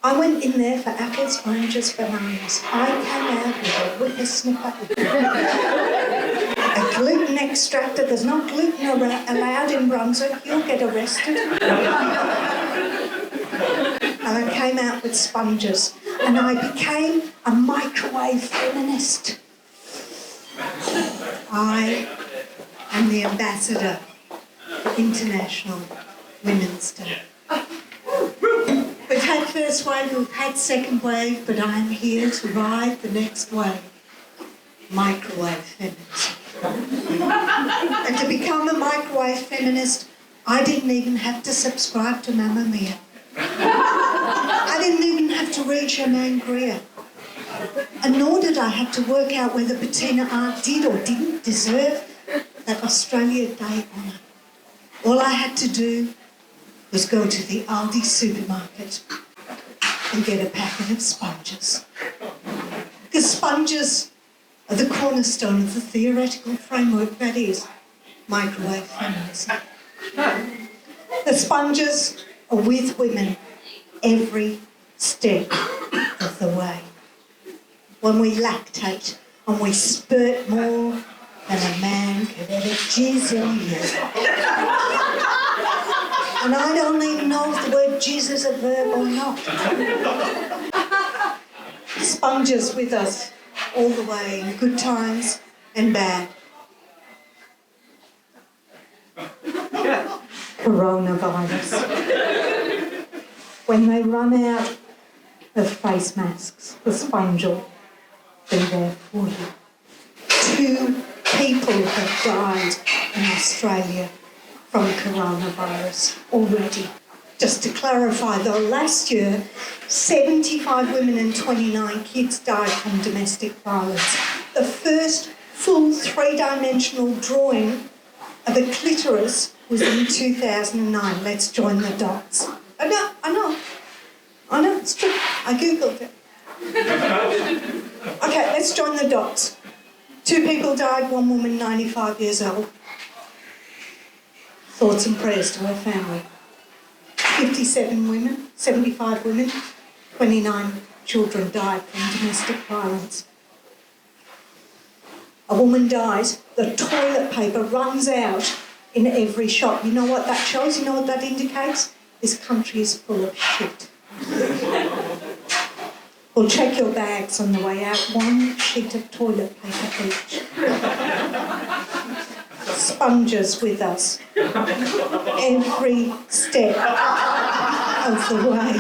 I went in there for apples, oranges, bananas. I came out with a whippersnipper. A gluten extractor. There's no gluten allowed in Brunswick. You'll get arrested. And I came out with sponges. And I became a microwave feminist. I am the ambassador for International Women's Day. We've had first wave, we've had second wave, but I'm here to ride the next wave. Microwave feminism. And to become a microwave feminist, I didn't even have to subscribe to Mamma Mia. I didn't even have to read Germaine Greer. And nor did I have to work out whether Bettina Art did or didn't deserve that Australia Day honour. All I had to do was go to the Aldi supermarket and get a packet of sponges. Because sponges are the cornerstone of the theoretical framework that is microwave feminism. The sponges are with women every step of the way. When we lactate and we spurt more than a man could ever jizz on you. And I don't even know if the word jizz is a verb or not. Sponges with us all the way, in good times and bad. Coronavirus. When they run out of face masks, the sponge will be there for you. 2 people have died in Australia from coronavirus already. Just to clarify though, last year 75 women and 29 kids died from domestic violence. The first full 3-dimensional drawing of a clitoris was in 2009. Let's join the dots. I know, it's true. I googled it. Okay, let's join the dots. 2 people died, 1 woman 95 years old. Thoughts and prayers to her family. 75 women, 29 children died from domestic violence. A woman dies, the toilet paper runs out in every shop. You know what that shows? You know what that indicates? This country is full of shit. Well, check your bags on the way out. 1 sheet of toilet paper each. Sponges with us every step of the way.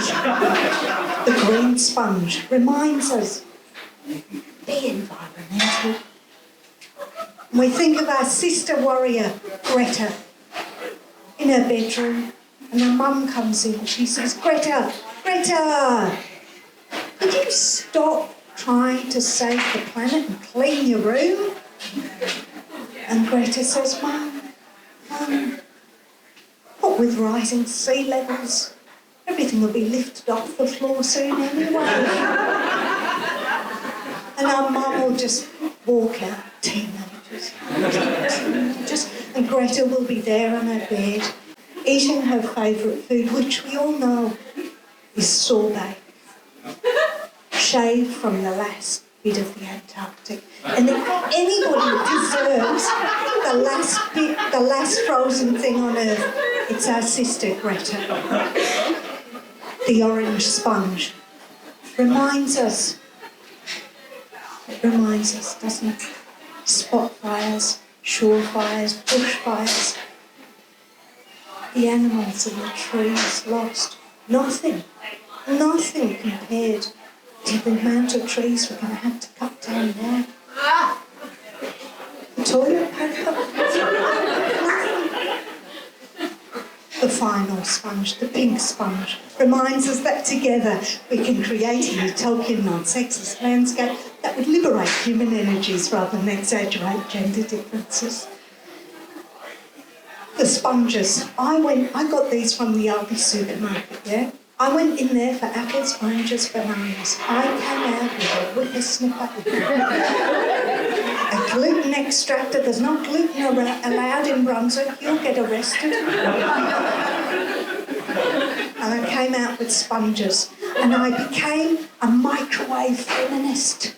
The green sponge reminds us, be environmental. We think of our sister warrior, Greta, in her bedroom, and her mum comes in. She says, Greta, could you stop trying to save the planet and clean your room? And Greta says, Mum, what with rising sea levels, everything will be lifted off the floor soon anyway. And our mum will just walk out, teenagers. And Greta will be there on her bed, eating her favourite food, which we all know is sorbet, shaved from the last bit of the Antarctic. And if anybody deserves the last frozen thing on earth, it's our sister Greta. The orange sponge reminds us, doesn't it? Spot fires, shore fires, bush fires. The animals and the trees lost. Nothing compared to the amount of trees we're going to have to cut down now. The toilet paper. The final sponge, the pink sponge, reminds us that together we can create a utopian, non-sexist landscape that would liberate human energies rather than exaggerate gender differences. The sponges. I got these from the Aldi supermarket, yeah? I went in there for apples, oranges, bananas. I came out with a whippersnipper. A gluten extractor. There's no gluten allowed in Brunswick. You'll get arrested. And I came out with sponges. and I became a microwave feminist.